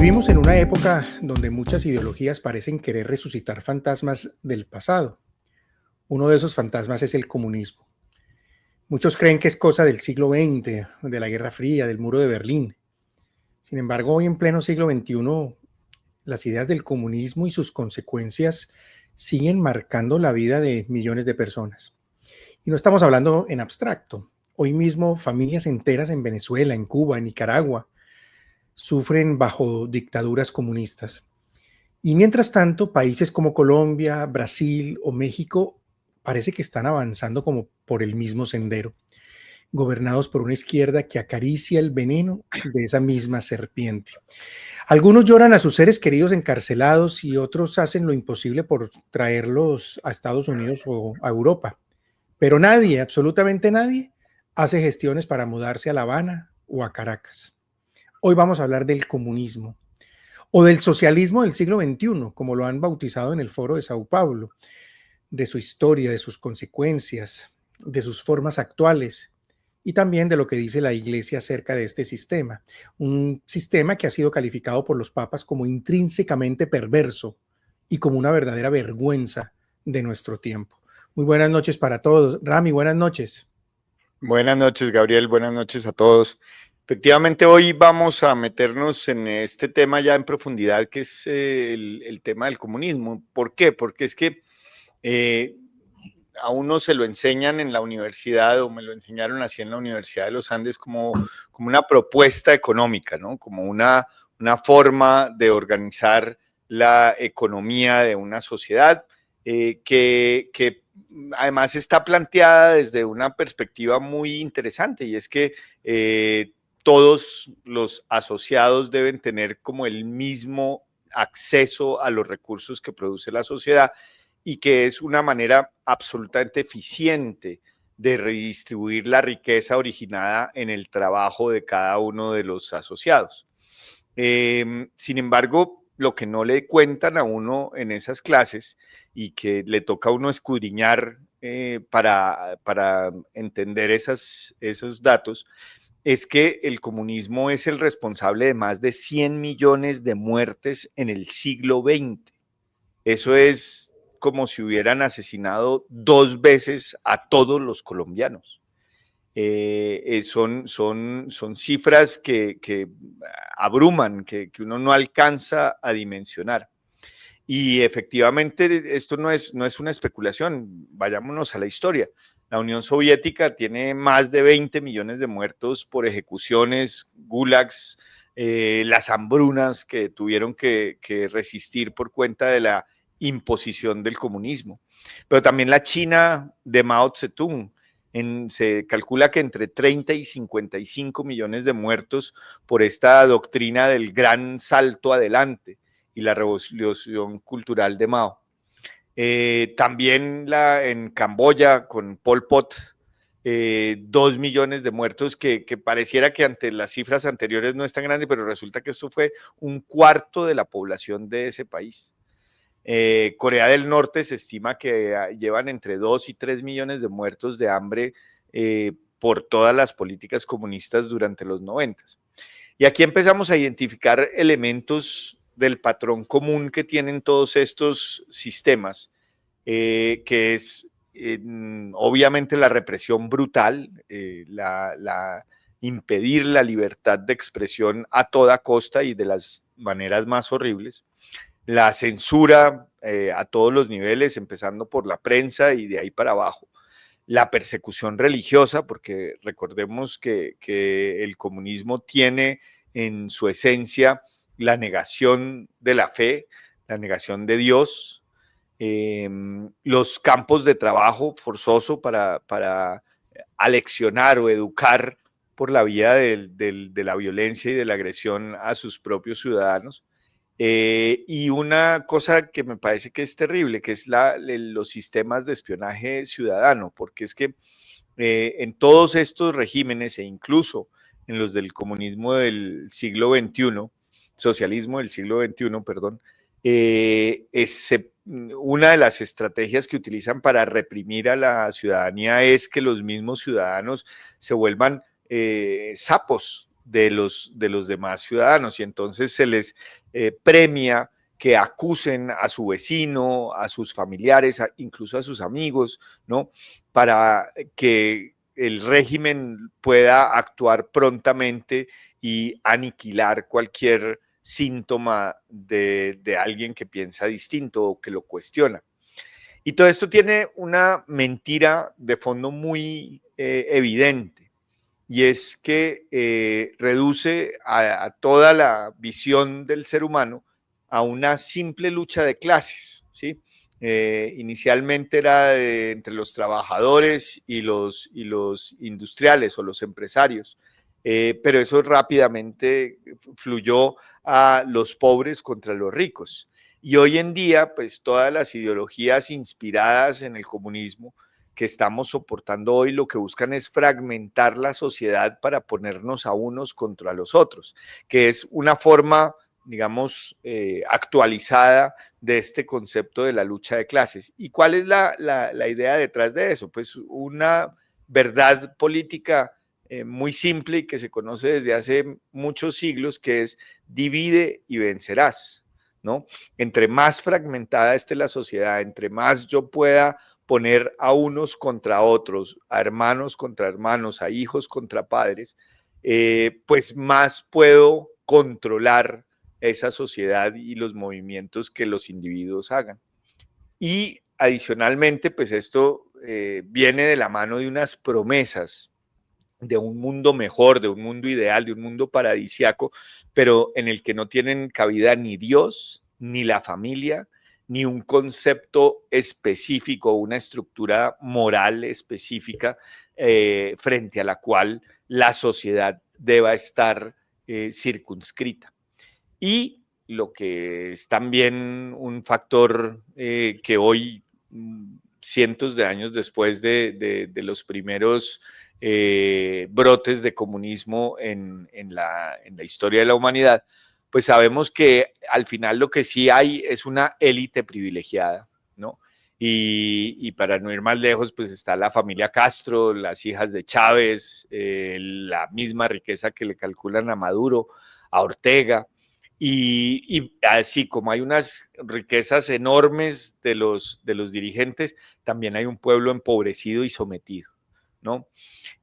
Vivimos en una época donde muchas ideologías parecen querer resucitar fantasmas del pasado. Uno de esos fantasmas es el comunismo. Muchos creen que es cosa del siglo XX, de la Guerra Fría, del muro de Berlín. Sin embargo, hoy en pleno siglo XXI, las ideas del comunismo y sus consecuencias siguen marcando la vida de millones de personas. Y no estamos hablando en abstracto. Hoy mismo familias enteras en Venezuela, en Cuba, en Nicaragua, sufren bajo dictaduras comunistas. Y mientras tanto, países como Colombia, Brasil o México parece que están avanzando como por el mismo sendero, gobernados por una izquierda que acaricia el veneno de esa misma serpiente. Algunos lloran a sus seres queridos encarcelados y otros hacen lo imposible por traerlos a Estados Unidos o a Europa. Pero nadie, absolutamente nadie, hace gestiones para mudarse a La Habana o a Caracas. Hoy vamos a hablar del comunismo o del socialismo del siglo XXI, como lo han bautizado en el Foro de Sao Paulo, de su historia, de sus consecuencias, de sus formas actuales y también de lo que dice la Iglesia acerca de este sistema, un sistema que ha sido calificado por los papas como intrínsecamente perverso y como una verdadera vergüenza de nuestro tiempo. Muy buenas noches para todos. Rami, buenas noches. Buenas noches, Gabriel. Buenas noches a todos. Efectivamente, hoy vamos a meternos en este tema ya en profundidad, que es el tema del comunismo. ¿Por qué? Porque es que eh, a uno se lo enseñan en la universidad, o me lo enseñaron así en la Universidad de los Andes, como una propuesta económica, ¿no? Como una forma de organizar la economía de una sociedad que además está planteada desde una perspectiva muy interesante, y es que todos los asociados deben tener como el mismo acceso a los recursos que produce la sociedad, y que es una manera absolutamente eficiente de redistribuir la riqueza originada en el trabajo de cada uno de los asociados. Sin embargo, lo que no le cuentan a uno en esas clases y que le toca a uno escudriñar para entender esos datos, es que el comunismo es el responsable de más de 100 millones de muertes en el siglo XX. Eso es como si hubieran asesinado 2 veces a todos los colombianos. Son cifras que abruman, que uno no alcanza a dimensionar. Y efectivamente esto no es una especulación, vayámonos a la historia. La Unión Soviética tiene más de 20 millones de muertos por ejecuciones, gulags, las hambrunas que tuvieron que resistir por cuenta de la imposición del comunismo. Pero también la China de Mao Zedong, se calcula que entre 30 y 55 millones de muertos por esta doctrina del gran salto adelante y la revolución cultural de Mao. También en Camboya con Pol Pot, 2 millones de muertos, que pareciera que ante las cifras anteriores no es tan grande, pero resulta que esto fue un cuarto de la población de ese país. Corea del Norte se estima que llevan entre 2 y 3 millones de muertos de hambre por todas las políticas comunistas durante los 90. Y aquí empezamos a identificar elementos del patrón común que tienen todos estos sistemas, que es obviamente la represión brutal, impedir la libertad de expresión a toda costa y de las maneras más horribles, la censura a todos los niveles, empezando por la prensa y de ahí para abajo, la persecución religiosa, porque recordemos que el comunismo tiene en su esencia la negación de la fe, la negación de Dios, los campos de trabajo forzoso para aleccionar o educar por la vía de la violencia y de la agresión a sus propios ciudadanos. Y una cosa que me parece que es terrible, que es los sistemas de espionaje ciudadano, porque es que en todos estos regímenes, e incluso en los del comunismo del siglo XXI, socialismo del siglo XXI, perdón, una de las estrategias que utilizan para reprimir a la ciudadanía es que los mismos ciudadanos se vuelvan sapos de los demás ciudadanos y entonces se les premia que acusen a su vecino, a sus familiares, incluso a sus amigos, ¿no? Para que el régimen pueda actuar prontamente y aniquilar cualquier síntoma de alguien que piensa distinto o que lo cuestiona. Y todo esto tiene una mentira de fondo muy evidente, y es que reduce a toda la visión del ser humano a una simple lucha de clases, ¿sí? Inicialmente era entre los trabajadores y los industriales o los empresarios, pero eso rápidamente fluyó a los pobres contra los ricos. Y hoy en día, pues todas las ideologías inspiradas en el comunismo que estamos soportando hoy lo que buscan es fragmentar la sociedad para ponernos a unos contra los otros, que es una forma, digamos, actualizada de este concepto de la lucha de clases. ¿Y cuál es la idea detrás de eso? Pues una verdad política muy simple y que se conoce desde hace muchos siglos, que es divide y vencerás, ¿no? Entre más fragmentada esté la sociedad, entre más yo pueda poner a unos contra otros, a hermanos contra hermanos, a hijos contra padres, pues más puedo controlar esa sociedad y los movimientos que los individuos hagan. Y adicionalmente, pues esto viene de la mano de unas promesas de un mundo mejor, de un mundo ideal, de un mundo paradisiaco, pero en el que no tienen cabida ni Dios, ni la familia, ni un concepto específico, una estructura moral específica frente a la cual la sociedad deba estar circunscrita. Y lo que es también un factor que hoy, cientos de años después de los primeros brotes de comunismo en la historia de la humanidad, pues sabemos que al final lo que sí hay es una élite privilegiada, ¿no? Y para no ir más lejos, pues está la familia Castro, las hijas de Chávez, la misma riqueza que le calculan a Maduro, a Ortega, y así como hay unas riquezas enormes de los dirigentes, también hay un pueblo empobrecido y sometido, ¿no?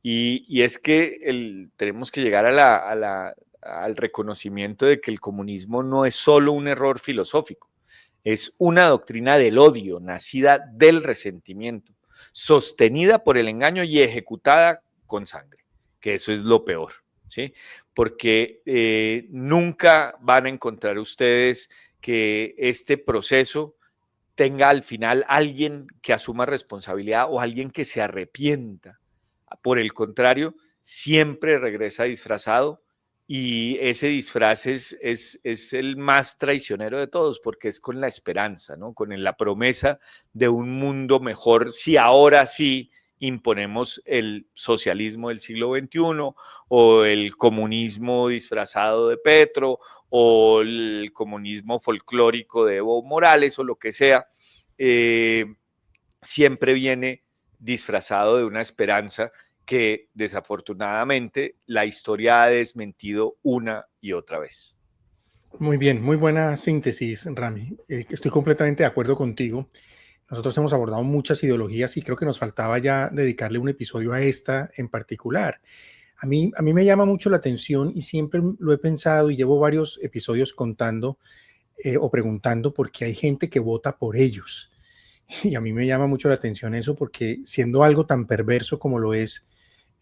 Y es que tenemos que llegar al reconocimiento de que el comunismo no es solo un error filosófico, es una doctrina del odio, nacida del resentimiento, sostenida por el engaño y ejecutada con sangre, que eso es lo peor, ¿sí? Porque nunca van a encontrar ustedes que este proceso tenga al final alguien que asuma responsabilidad o alguien que se arrepienta. Por el contrario, siempre regresa disfrazado y ese disfraz es el más traicionero de todos porque es con la esperanza, ¿no? Con la promesa de un mundo mejor si ahora sí imponemos el socialismo del siglo XXI o el comunismo disfrazado de Petro o el comunismo folclórico de Evo Morales o lo que sea, siempre viene disfrazado de una esperanza que desafortunadamente la historia ha desmentido una y otra vez. Muy bien, muy buena síntesis, Rami. Estoy completamente de acuerdo contigo. Nosotros hemos abordado muchas ideologías y creo que nos faltaba ya dedicarle un episodio a esta en particular. A mí me llama mucho la atención y siempre lo he pensado y llevo varios episodios contando o preguntando por qué hay gente que vota por ellos. Y a mí me llama mucho la atención eso porque siendo algo tan perverso como lo es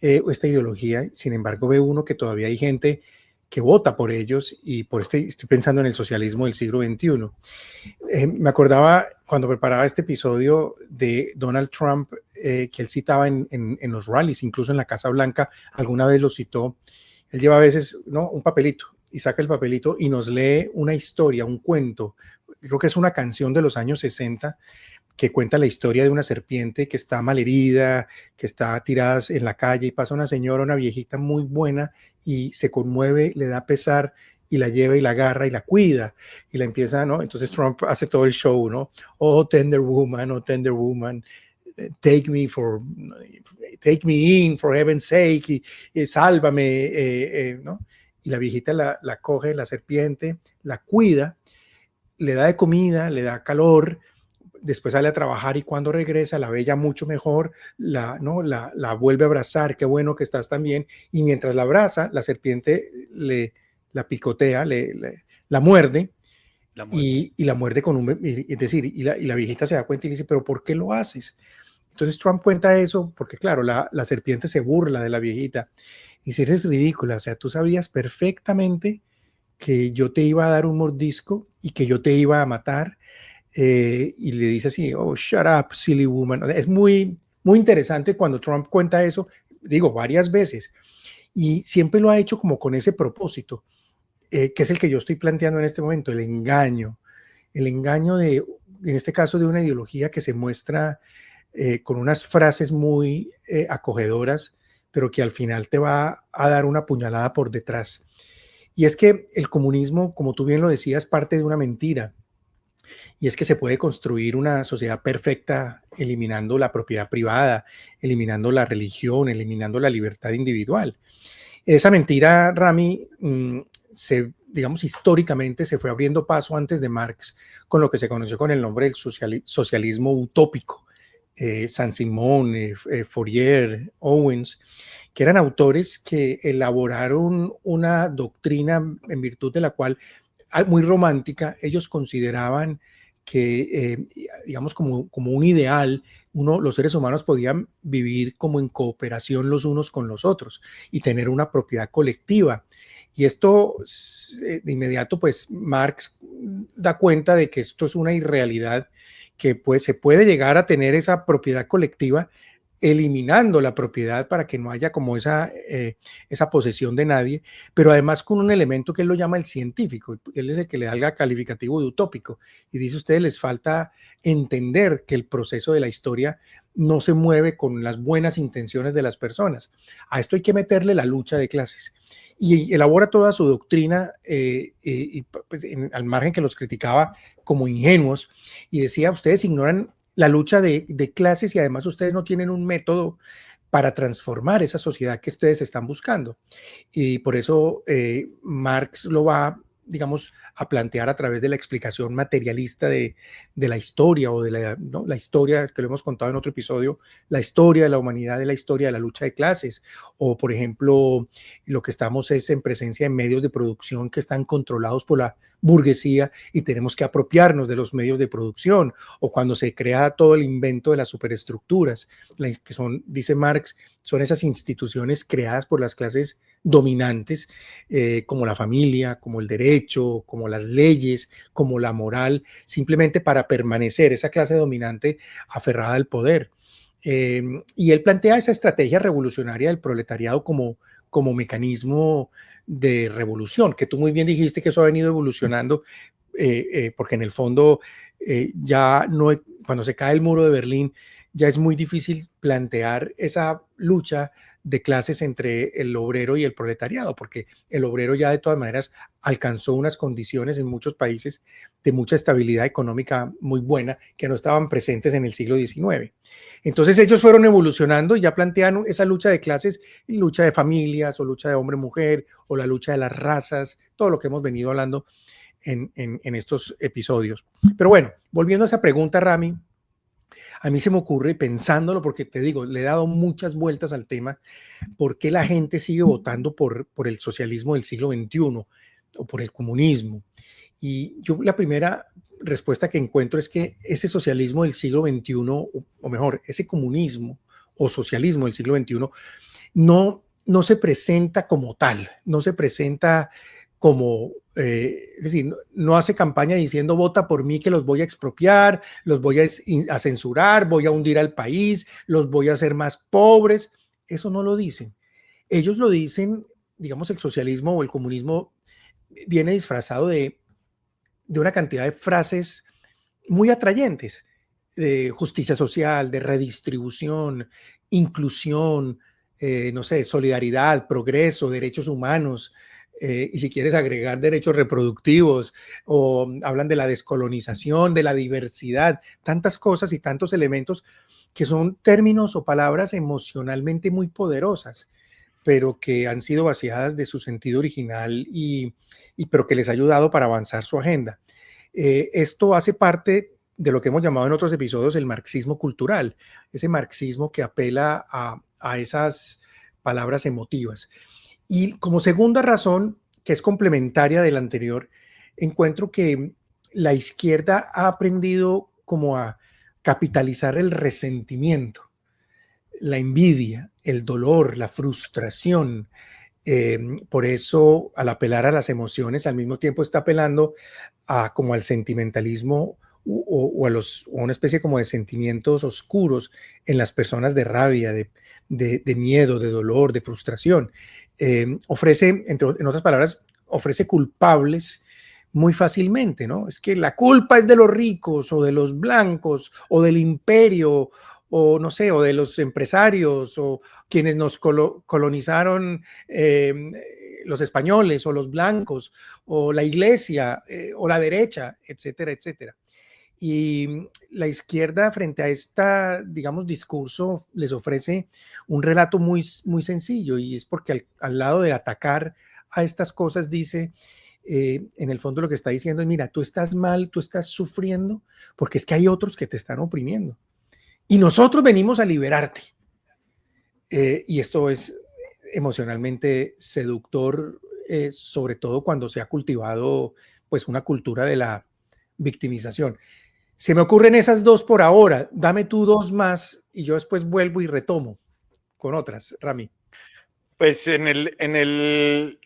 esta ideología, sin embargo ve uno que todavía hay gente que vota por ellos y por estoy pensando en el socialismo del siglo XXI. Me acordaba cuando preparaba este episodio de Donald Trump, que él citaba en los rallies, incluso en la Casa Blanca, alguna vez lo citó. Él lleva a veces, ¿no?, un papelito y saca el papelito y nos lee una historia, un cuento. Creo que es una canción de los años 60 que cuenta la historia de una serpiente que está malherida, que está tirada en la calle y pasa una señora, una viejita muy buena y se conmueve, le da pesar y la lleva y la agarra y la cuida y la empieza, ¿no? Entonces Trump hace todo el show, ¿no? Oh, Tender Woman, take me in, for heaven's sake, y sálvame, ¿no? Y la viejita la coge, la serpiente, la cuida, le da de comida, le da calor, después sale a trabajar y cuando regresa la ve ya mucho mejor, ¿no? la vuelve a abrazar, qué bueno que estás tan bien, y mientras la abraza, la serpiente la picotea, la muerde, y la muerde con es decir, y la viejita se da cuenta y dice, pero ¿por qué lo haces? Entonces Trump cuenta eso porque, claro, la serpiente se burla de la viejita y dice, eres ridícula, o sea, tú sabías perfectamente que yo te iba a dar un mordisco y que yo te iba a matar, y le dice así, oh, shut up, silly woman. Es muy, muy interesante cuando Trump cuenta eso, digo, varias veces, y siempre lo ha hecho como con ese propósito, que es el que yo estoy planteando en este momento, el engaño en este caso, de una ideología que se muestra con unas frases muy acogedoras, pero que al final te va a dar una puñalada por detrás. Y es que el comunismo, como tú bien lo decías, parte de una mentira. Y es que se puede construir una sociedad perfecta eliminando la propiedad privada, eliminando la religión, eliminando la libertad individual. Esa mentira, Rami, digamos, históricamente se fue abriendo paso antes de Marx con lo que se conoció con el nombre del socialismo utópico. Saint-Simon, Fourier, Owens, que eran autores que elaboraron una doctrina en virtud de la cual, muy romántica, ellos consideraban que, digamos, como un ideal, los seres humanos podían vivir como en cooperación los unos con los otros y tener una propiedad colectiva. Y esto, de inmediato, pues Marx da cuenta de que esto es una irrealidad, que pues se puede llegar a tener esa propiedad colectiva eliminando la propiedad para que no haya como esa posesión de nadie, pero además con un elemento que él lo llama el científico. Él es el que le da el calificativo de utópico y dice, a ustedes les falta entender que el proceso de la historia no se mueve con las buenas intenciones de las personas. A esto hay que meterle la lucha de clases. Y elabora toda su doctrina, pues, al margen que los criticaba como ingenuos, y decía, ustedes ignoran la lucha de clases y además ustedes no tienen un método para transformar esa sociedad que ustedes están buscando. Y por eso Marx lo va, digamos, a plantear a través de la explicación materialista de la historia, o de la historia que lo hemos contado en otro episodio, la historia de la humanidad, de la historia de la lucha de clases, o por ejemplo, lo que estamos es en presencia de medios de producción que están controlados por la burguesía y tenemos que apropiarnos de los medios de producción, o cuando se crea todo el invento de las superestructuras, que son, dice Marx, son esas instituciones creadas por las clases dominantes, como la familia, como el derecho, como las leyes, como la moral, simplemente para permanecer esa clase dominante aferrada al poder. Y él plantea esa estrategia revolucionaria del proletariado como mecanismo de revolución, que tú muy bien dijiste que eso ha venido evolucionando, porque en el fondo ya no, cuando se cae el muro de Berlín, ya es muy difícil plantear esa lucha de clases entre el obrero y el proletariado, porque el obrero ya de todas maneras alcanzó unas condiciones en muchos países de mucha estabilidad económica muy buena que no estaban presentes en el siglo XIX. Entonces ellos fueron evolucionando y ya plantearon esa lucha de clases, lucha de familias, o lucha de hombre-mujer, o la lucha de las razas, todo lo que hemos venido hablando en estos episodios. Pero bueno, volviendo a esa pregunta, Rami, a mí se me ocurre, pensándolo, porque te digo, le he dado muchas vueltas al tema, ¿por qué la gente sigue votando por el socialismo del siglo XXI o por el comunismo? Y yo la primera respuesta que encuentro es que ese socialismo del siglo XXI, o mejor, ese comunismo o socialismo del siglo XXI, no se presenta como tal, no se presenta como, es decir, no hace campaña diciendo vota por mí que los voy a expropiar, los voy a censurar, voy a hundir al país, los voy a hacer más pobres. Eso no lo dicen. Ellos lo dicen, digamos, el socialismo o el comunismo viene disfrazado de una cantidad de frases muy atrayentes, de justicia social, de redistribución, inclusión, no sé, solidaridad, progreso, derechos humanos, y si quieres agregar derechos reproductivos, o hablan de la descolonización, de la diversidad, tantas cosas y tantos elementos que son términos o palabras emocionalmente muy poderosas, pero que han sido vaciadas de su sentido original pero que les ha ayudado para avanzar su agenda. Esto hace parte de lo que hemos llamado en otros episodios el marxismo cultural, ese marxismo que apela a esas palabras emotivas. Y como segunda razón, que es complementaria de la anterior, encuentro que la izquierda ha aprendido como a capitalizar el resentimiento, la envidia, el dolor, la frustración. Por eso, al apelar a las emociones, al mismo tiempo está apelando como al sentimentalismo o a una especie como de sentimientos oscuros en las personas de rabia, de miedo, de dolor, de frustración. Ofrece, en otras palabras, ofrece culpables muy fácilmente, ¿no? Es que la culpa es de los ricos o de los blancos o del imperio o no sé, o de los empresarios o quienes nos colonizaron, los españoles o los blancos o la iglesia o la derecha, etcétera, etcétera. Y la izquierda frente a este, digamos, discurso les ofrece un relato muy, muy sencillo, y es porque al lado de atacar a estas cosas dice, en el fondo lo que está diciendo es, mira, tú estás mal, tú estás sufriendo porque es que hay otros que te están oprimiendo y nosotros venimos a liberarte. Y esto es emocionalmente seductor, sobre todo cuando se ha cultivado pues una cultura de la victimización. Se me ocurren esas dos por ahora. Dame tú dos más y yo después vuelvo y retomo con otras, Rami. Pues frente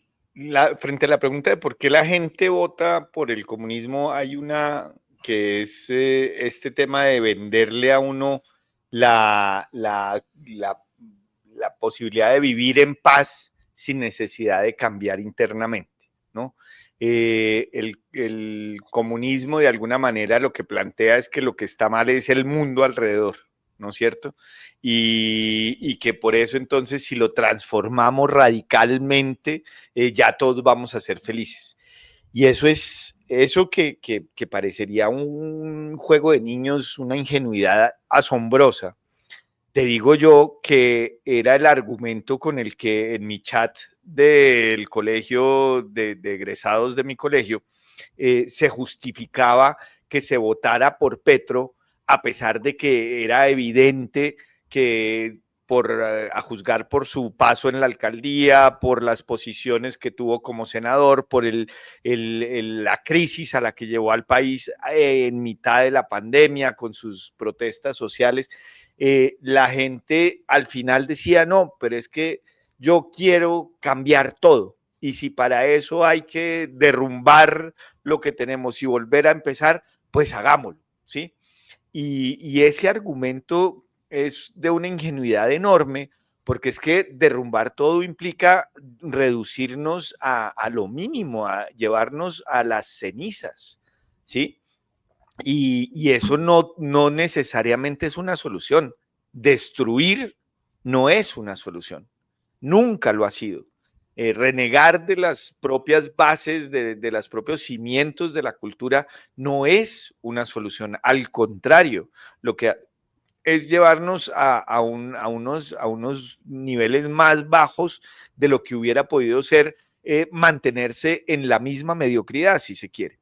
a la pregunta de por qué la gente vota por el comunismo, hay una que es este tema de venderle a uno la, la, la, la posibilidad de vivir en paz sin necesidad de cambiar internamente, ¿no? El comunismo de alguna manera lo que plantea es que lo que está mal es el mundo alrededor, ¿no es cierto? Y que por eso entonces si lo transformamos radicalmente, ya todos vamos a ser felices. Y eso es eso que parecería un juego de niños, una ingenuidad asombrosa. Te digo yo que era el argumento con el que en mi chat del colegio, de egresados de mi colegio, se justificaba que se votara por Petro, a pesar de que era evidente que a juzgar por su paso en la alcaldía, por las posiciones que tuvo como senador, por la crisis a la que llevó al país en mitad de la pandemia con sus protestas sociales, la gente al final decía, no, pero es que yo quiero cambiar todo. Y si para eso hay que derrumbar lo que tenemos y volver a empezar, pues hagámoslo, ¿sí? Y ese argumento es de una ingenuidad enorme, porque es que derrumbar todo implica reducirnos a lo mínimo, a llevarnos a las cenizas, ¿sí? Y eso no necesariamente es una solución. Destruir no es una solución. Nunca lo ha sido. Renegar de las propias bases, de los propios cimientos de la cultura, no es una solución. Al contrario, lo que es llevarnos a unos niveles más bajos de lo que hubiera podido ser mantenerse en la misma mediocridad, si se quiere.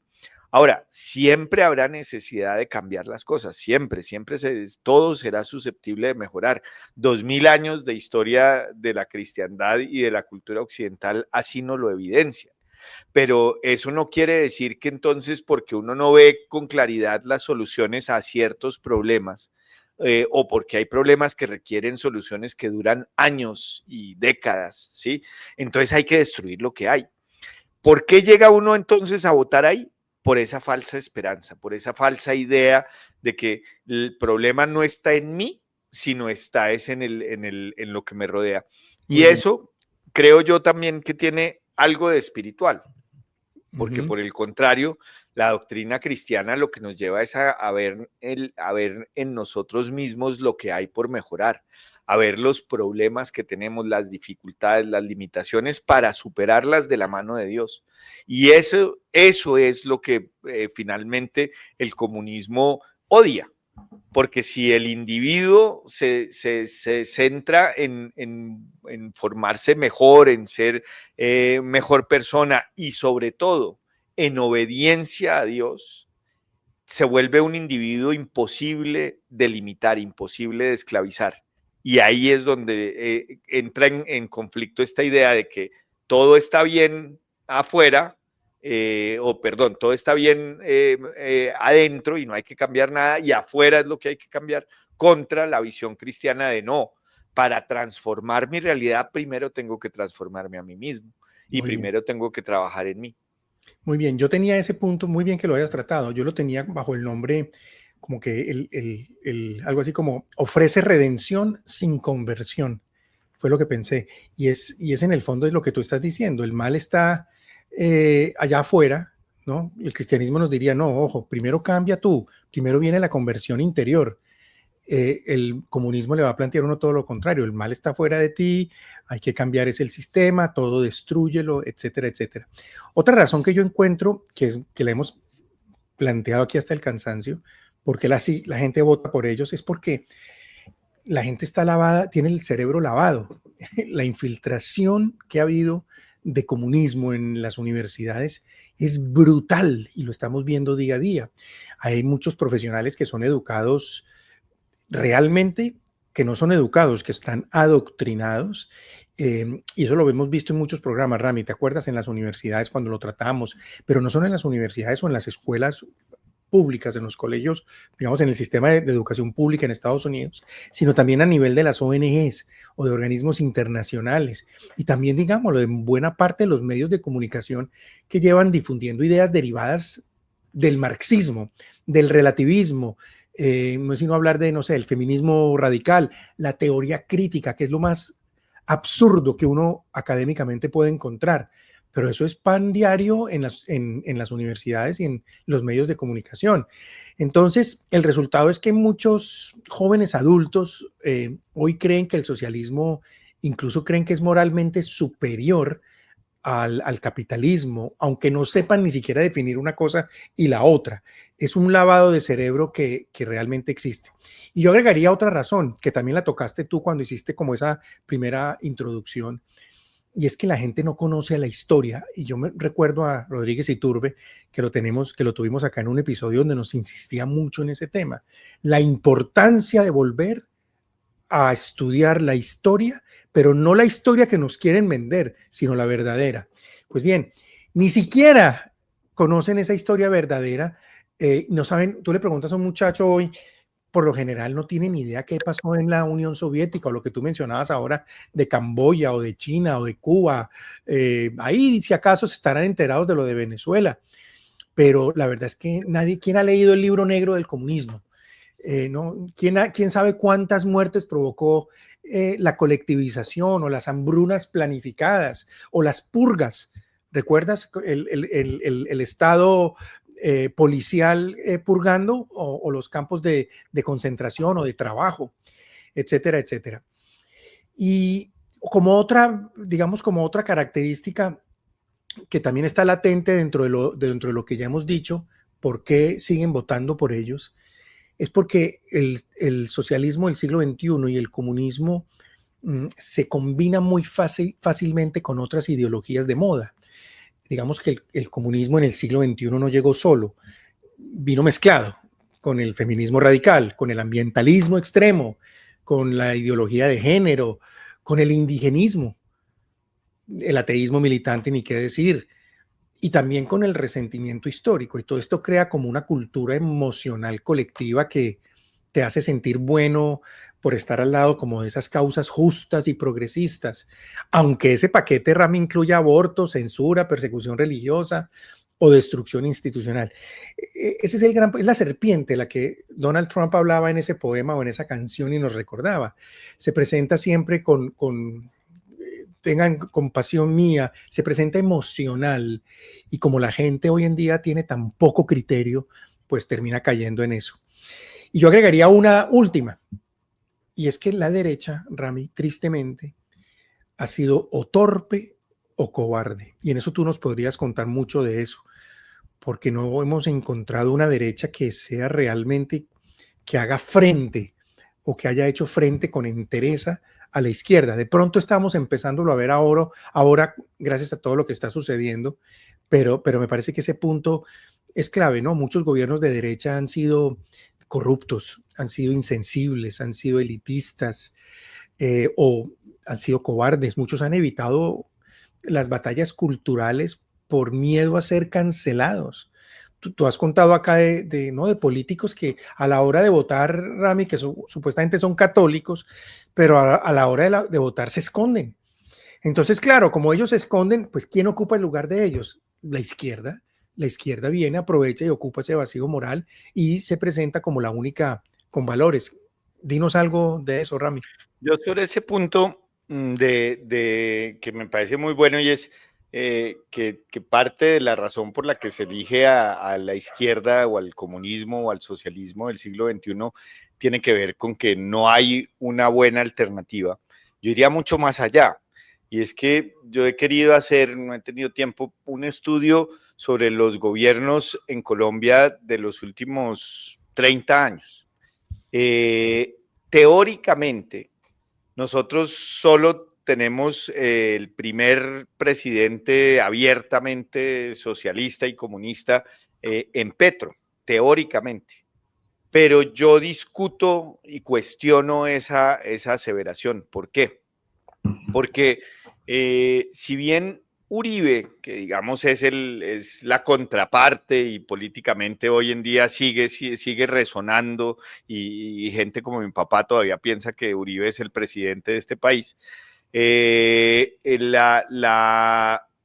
Ahora, siempre habrá necesidad de cambiar las cosas, siempre todo será susceptible de mejorar. 2000 años de historia de la cristiandad y de la cultura occidental así nos lo evidencian. Pero eso no quiere decir que entonces, porque uno no ve con claridad las soluciones a ciertos problemas, o porque hay problemas que requieren soluciones que duran años y décadas, ¿sí? Entonces hay que destruir lo que hay. ¿Por qué llega uno entonces a votar ahí? Por esa falsa esperanza, por esa falsa idea de que el problema no está en mí, sino está es en lo que me rodea. Y Muy bien. eso creo yo también que tiene algo de espiritual, porque Ujú. por el contrario, la doctrina cristiana lo que nos lleva es a ver en nosotros mismos lo que hay por mejorar, a ver los problemas que tenemos, las dificultades, las limitaciones para superarlas de la mano de Dios. Y eso es lo que finalmente el comunismo odia. Porque si el individuo se centra en formarse mejor, en ser mejor persona y sobre todo en obediencia a Dios, se vuelve un individuo imposible de limitar, imposible de esclavizar. Y ahí es donde entra en conflicto esta idea de que todo está bien afuera, o perdón, todo está bien adentro y no hay que cambiar nada, y afuera es lo que hay que cambiar, contra la visión cristiana de no. Para transformar mi realidad, primero tengo que transformarme a mí mismo y Muy bien. primero tengo que trabajar en mí. Muy bien, yo tenía ese punto, muy bien que lo hayas tratado. Yo lo tenía bajo el nombre como que algo así como ofrece redención sin conversión. Fue lo que pensé. Y es en el fondo es lo que tú estás diciendo. El mal está allá afuera, ¿no? El cristianismo nos diría, no, ojo, primero cambia tú, primero viene la conversión interior. El comunismo le va a plantear uno todo lo contrario, el mal está fuera de ti, hay que cambiar el sistema, todo destrúyelo, etcétera, etcétera. Otra razón que yo encuentro, que la hemos planteado aquí hasta el cansancio, porque la gente vota por ellos, es porque la gente está lavada, tiene el cerebro lavado. La infiltración que ha habido de comunismo en las universidades es brutal y lo estamos viendo día a día. Hay muchos profesionales que son educados realmente, que no son educados, que están adoctrinados. Y eso lo hemos visto en muchos programas, Rami, ¿te acuerdas? En las universidades cuando lo tratamos, pero no son en las universidades o en las escuelas públicas, en los colegios, digamos, en el sistema de educación pública en Estados Unidos, sino también a nivel de las ONGs o de organismos internacionales y también, digámoslo, de buena parte de los medios de comunicación que llevan difundiendo ideas derivadas del marxismo, del relativismo, no es sino hablar de, no sé, el feminismo radical, la teoría crítica, que es lo más absurdo que uno académicamente puede encontrar, pero eso es pan diario en las universidades y en los medios de comunicación. Entonces, el resultado es que muchos jóvenes adultos hoy creen que el socialismo, incluso creen que es moralmente superior al capitalismo, aunque no sepan ni siquiera definir una cosa y la otra. Es un lavado de cerebro que realmente existe. Y yo agregaría otra razón, que también la tocaste tú cuando hiciste como esa primera introducción, y es que la gente no conoce la historia. Y yo me recuerdo a Rodríguez Iturbe, que lo tuvimos acá en un episodio donde nos insistía mucho en ese tema, la importancia de volver a estudiar la historia, pero no la historia que nos quieren vender, sino la verdadera. Pues bien, ni siquiera conocen esa historia verdadera, no saben, tú le preguntas a un muchacho hoy, por lo general no tienen ni idea qué pasó en la Unión Soviética o lo que tú mencionabas ahora de Camboya o de China o de Cuba. Ahí si acaso se estarán enterados de lo de Venezuela, pero la verdad es que nadie, ¿quién ha leído el libro negro del comunismo? ¿No? ¿Quién sabe cuántas muertes provocó la colectivización o las hambrunas planificadas o las purgas? ¿Recuerdas el Estado policial purgando o los campos de concentración o de trabajo, etcétera, etcétera? Y como otra, digamos, como otra característica que también está latente dentro de lo que ya hemos dicho, ¿por qué siguen votando por ellos? Es porque el socialismo del siglo XXI y el comunismo se combina muy fácilmente con otras ideologías de moda. Digamos que el comunismo en el siglo XXI no llegó solo, vino mezclado con el feminismo radical, con el ambientalismo extremo, con la ideología de género, con el indigenismo, el ateísmo militante, ni qué decir, y también con el resentimiento histórico. Y todo esto crea como una cultura emocional colectiva que te hace sentir bueno por estar al lado como de esas causas justas y progresistas, aunque ese paquete RAM incluya aborto, censura, persecución religiosa o destrucción institucional. Ese es es la serpiente la que Donald Trump hablaba en ese poema o en esa canción y nos recordaba. Se presenta siempre con tengan compasión mía, se presenta emocional y como la gente hoy en día tiene tan poco criterio, pues termina cayendo en eso. Y yo agregaría una última. Y es que la derecha, Rami, tristemente, ha sido o torpe o cobarde. Y en eso tú nos podrías contar mucho de eso, porque no hemos encontrado una derecha que sea realmente, que haga frente o que haya hecho frente con entereza a la izquierda. De pronto estamos empezándolo a ver ahora gracias a todo lo que está sucediendo, pero me parece que ese punto es clave, ¿no? Muchos gobiernos de derecha han sido corruptos, han sido insensibles, han sido elitistas, o han sido cobardes. Muchos han evitado las batallas culturales por miedo a ser cancelados. Tú has contado acá ¿no? de políticos que a la hora de votar, Rami, que supuestamente son católicos, pero a la hora de votar se esconden. Entonces, claro, como ellos se esconden, pues ¿quién ocupa el lugar de ellos? La izquierda. La izquierda viene, aprovecha y ocupa ese vacío moral y se presenta como la única con valores. Dinos algo de eso, Rami. Yo sobre ese punto de que me parece muy bueno y es que parte de la razón por la que se elige a la izquierda o al comunismo o al socialismo del siglo XXI tiene que ver con que no hay una buena alternativa. Yo iría mucho más allá. Y es que yo he querido hacer, no he tenido tiempo, un estudio sobre los gobiernos en Colombia de los últimos 30 años. Teóricamente, nosotros solo tenemos el primer presidente abiertamente socialista y comunista en Petro, teóricamente. Pero yo discuto y cuestiono esa aseveración. ¿Por qué? Porque si bien Uribe, que digamos es la contraparte y políticamente hoy en día sigue resonando y gente como mi papá todavía piensa que Uribe es el presidente de este país,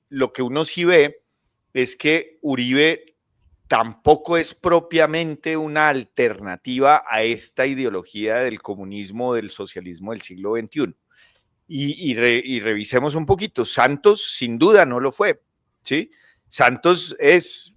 lo que uno sí ve es que Uribe tampoco es propiamente una alternativa a esta ideología del comunismo, del socialismo del siglo XXI. Y revisemos un poquito. Santos sin duda no lo fue, ¿sí? Santos es,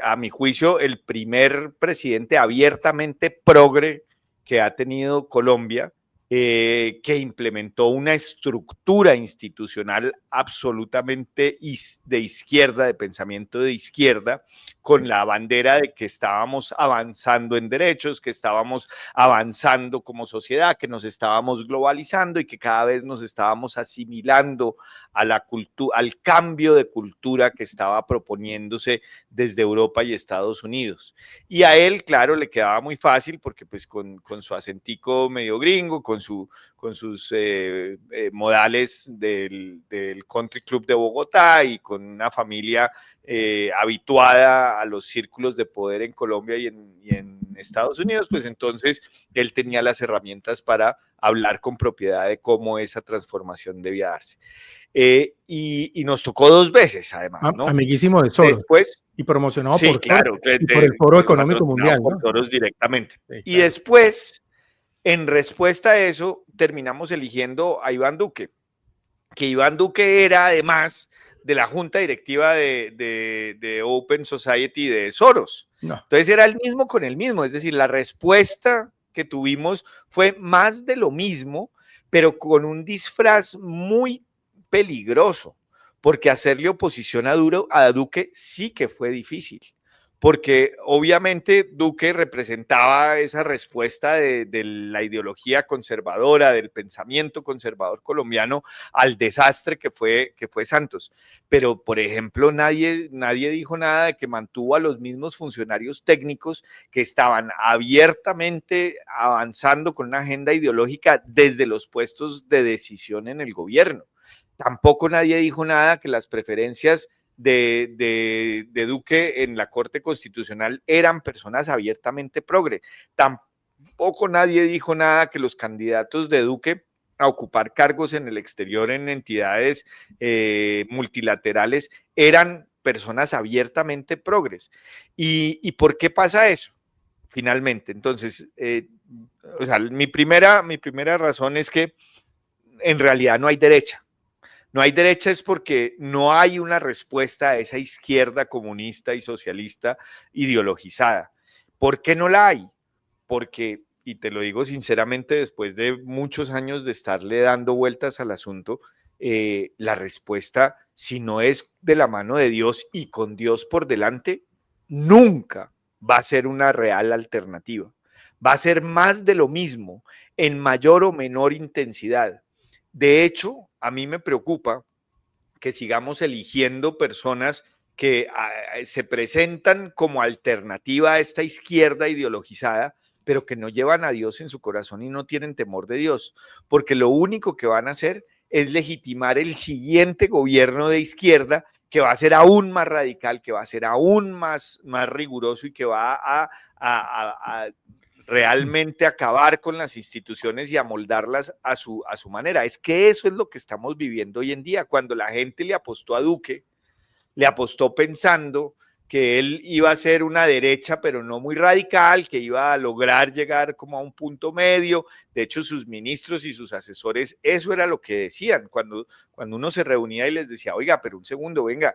a mi juicio, el primer presidente abiertamente progre que ha tenido Colombia, que implementó una estructura institucional absolutamente de izquierda, de pensamiento de izquierda, con la bandera de que estábamos avanzando en derechos, que estábamos avanzando como sociedad, que nos estábamos globalizando y que cada vez nos estábamos asimilando a la al cambio de cultura que estaba proponiéndose desde Europa y Estados Unidos. Y a él, claro, le quedaba muy fácil porque pues con su acentico medio gringo, con sus modales del Country Club de Bogotá y con una familia habituada a los círculos de poder en Colombia y en Estados Unidos, pues entonces él tenía las herramientas para hablar con propiedad de cómo esa transformación debía darse. Y nos tocó dos veces, además, ¿no? Amiguísimo de Soros Después, y promocionado sí, por Soros claro, y por el Foro Económico patrocinado Mundial, por ¿no? Soros directamente. Sí, Y claro. después, en respuesta a eso, terminamos eligiendo a Iván Duque, que Iván Duque era además de la junta directiva de Open Society de Soros. No. Entonces era el mismo con el mismo, es decir, la respuesta que tuvimos fue más de lo mismo, pero con un disfraz muy peligroso, porque hacerle oposición a Duque sí que fue difícil, porque obviamente Duque representaba esa respuesta de la ideología conservadora, del pensamiento conservador colombiano al desastre que fue Santos. Pero, por ejemplo, nadie dijo nada de que mantuvo a los mismos funcionarios técnicos que estaban abiertamente avanzando con una agenda ideológica desde los puestos de decisión en el gobierno. Tampoco nadie dijo nada que las preferencias de Duque en la Corte Constitucional eran personas abiertamente progre. Tampoco nadie dijo nada que los candidatos de Duque a ocupar cargos en el exterior en entidades multilaterales eran personas abiertamente progres. ¿Y por qué pasa eso? Finalmente, entonces, o sea, mi primera razón es que en realidad no hay derecha. No hay derecha es porque no hay una respuesta a esa izquierda comunista y socialista ideologizada. ¿Por qué no la hay? Porque y te lo digo sinceramente, después de muchos años de estarle dando vueltas al asunto, la respuesta, si no es de la mano de Dios y con Dios por delante, nunca va a ser una real alternativa. Va a ser más de lo mismo, en mayor o menor intensidad. De hecho, a mí me preocupa que sigamos eligiendo personas que se presentan como alternativa a esta izquierda ideologizada, pero que no llevan a Dios en su corazón y no tienen temor de Dios, porque lo único que van a hacer es legitimar el siguiente gobierno de izquierda que va a ser aún más radical, que va a ser aún más riguroso y que va a realmente acabar con las instituciones y amoldarlas a su manera. Es que eso es lo que estamos viviendo hoy en día, cuando la gente le apostó a Duque, le apostó pensando que él iba a ser una derecha, pero no muy radical, que iba a lograr llegar como a un punto medio. De hecho, sus ministros y sus asesores, eso era lo que decían cuando uno se reunía y les decía, oiga, pero un segundo, venga,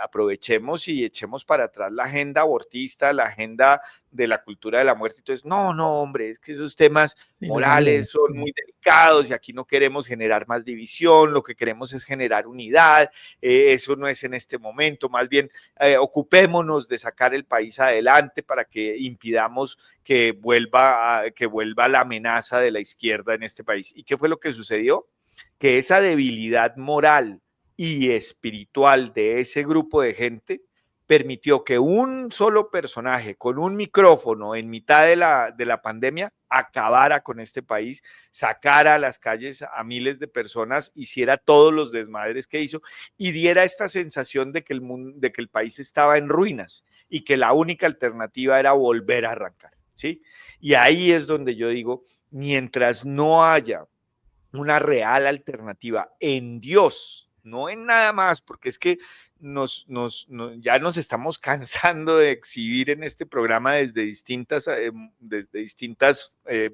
aprovechemos y echemos para atrás la agenda abortista, la agenda de la cultura de la muerte. Entonces, no, hombre, es que esos temas Sí, les da miedo. morales son muy delicados y aquí no queremos generar más división, lo que queremos es generar unidad, eso no es en este momento, más bien ocupémonos de sacar el país adelante para que impidamos que vuelva la amenaza de la izquierda en este país. ¿Y qué fue lo que sucedió? Que esa debilidad moral y espiritual de ese grupo de gente permitió que un solo personaje con un micrófono en mitad de la pandemia acabara con este país, sacara a las calles a miles de personas, hiciera todos los desmadres que hizo y diera esta sensación de que el país estaba en ruinas y que la única alternativa era volver a arrancar, ¿sí? Y ahí es donde yo digo, mientras no haya una real alternativa en Dios, no en nada más, porque es que ya nos estamos cansando de exhibir en este programa desde distintas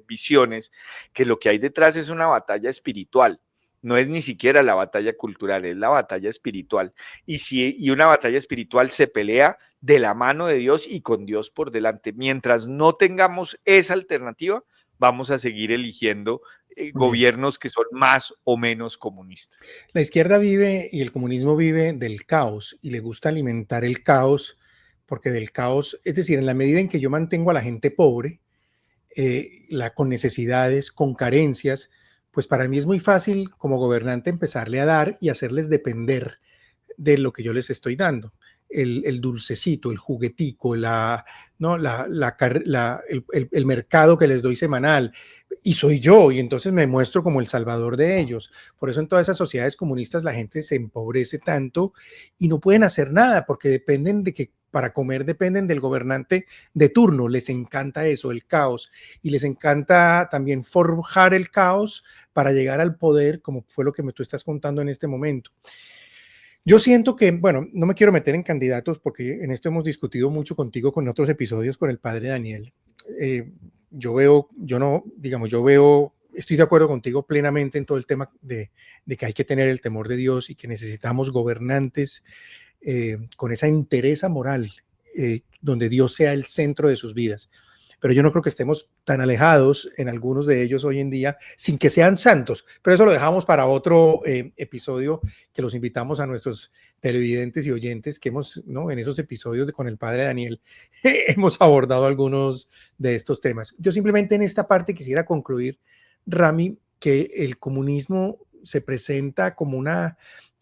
visiones, que lo que hay detrás es una batalla espiritual. No es ni siquiera la batalla cultural, es la batalla espiritual. Y una batalla espiritual se pelea de la mano de Dios y con Dios por delante. Mientras no tengamos esa alternativa, vamos a seguir eligiendo Muy bien. gobiernos que son más o menos comunistas. La izquierda vive y el comunismo vive del caos y le gusta alimentar el caos porque del caos, es decir, en la medida en que yo mantengo a la gente pobre, con necesidades, con carencias, pues para mí es muy fácil como gobernante empezarle a dar y hacerles depender de lo que yo les estoy dando. El dulcecito, el juguetico, ¿no? El mercado que les doy semanal. Y soy yo, y entonces me muestro como el salvador de ellos. Por eso en todas esas sociedades comunistas la gente se empobrece tanto y no pueden hacer nada porque dependen de que para comer dependen del gobernante de turno. Les encanta eso, el caos. Y les encanta también forjar el caos para llegar al poder, como fue lo que tú estás contando en este momento. Yo siento que, bueno, no me quiero meter en candidatos porque en esto hemos discutido mucho contigo con otros episodios con el padre Daniel. Estoy de acuerdo contigo plenamente en todo el tema de que hay que tener el temor de Dios y que necesitamos gobernantes con esa entereza moral, donde Dios sea el centro de sus vidas. Pero yo no creo que estemos tan alejados en algunos de ellos hoy en día sin que sean santos. Pero eso lo dejamos para otro episodio, que los invitamos a nuestros televidentes y oyentes que ¿no? En esos episodios con el padre Daniel hemos abordado algunos de estos temas. Yo simplemente en esta parte quisiera concluir, Rami, que el comunismo se presenta como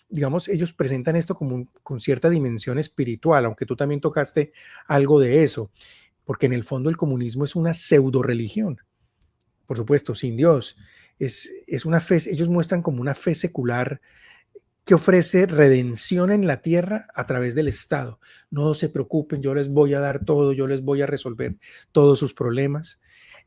digamos, ellos presentan esto como con cierta dimensión espiritual, aunque tú también tocaste algo de eso, porque en el fondo el comunismo es una pseudo religión, por supuesto, sin Dios. Es una fe, ellos muestran como una fe secular que ofrece redención en la tierra a través del Estado. No se preocupen, yo les voy a dar todo, yo les voy a resolver todos sus problemas.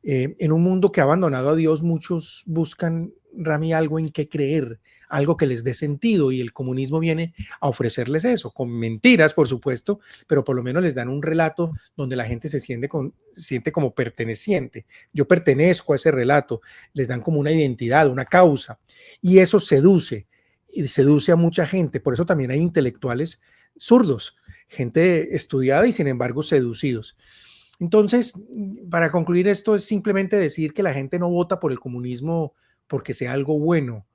En un mundo que ha abandonado a Dios, muchos buscan, Rami, algo en qué creer, algo que les dé sentido, y el comunismo viene a ofrecerles eso, con mentiras, por supuesto, pero por lo menos les dan un relato donde la gente se siente como perteneciente. Yo pertenezco a ese relato, les dan como una identidad, una causa, y eso seduce, y seduce a mucha gente. Por eso también hay intelectuales zurdos, gente estudiada y sin embargo seducidos. Entonces, para concluir esto, es simplemente decir que la gente no vota por el comunismo porque sea algo bueno,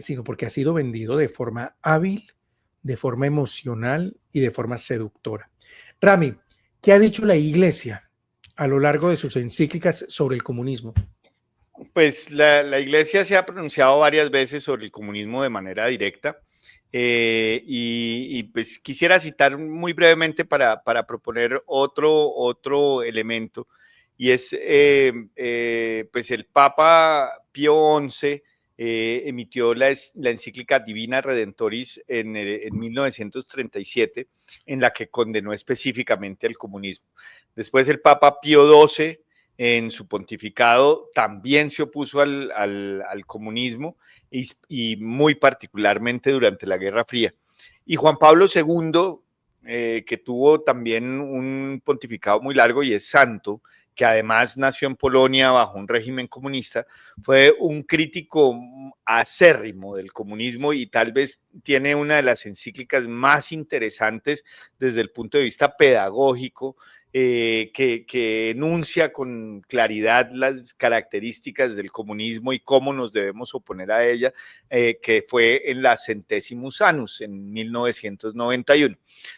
sino porque ha sido vendido de forma hábil, de forma emocional y de forma seductora. Rami, ¿qué ha dicho la Iglesia a lo largo de sus encíclicas sobre el comunismo? Pues la Iglesia se ha pronunciado varias veces sobre el comunismo de manera directa. Pues quisiera citar muy brevemente para proponer otro elemento, y es pues el Papa Pío XI emitió la encíclica Divina Redentoris en 1937, en la que condenó específicamente el comunismo. Después el Papa Pío XII en su pontificado también se opuso al comunismo y muy particularmente durante la Guerra Fría. Y Juan Pablo II, que tuvo también un pontificado muy largo y es santo, que además nació en Polonia bajo un régimen comunista, fue un crítico acérrimo del comunismo y tal vez tiene una de las encíclicas más interesantes desde el punto de vista pedagógico, que enuncia con claridad las características del comunismo y cómo nos debemos oponer a ella, que fue en la Centesimus Annus en 1991.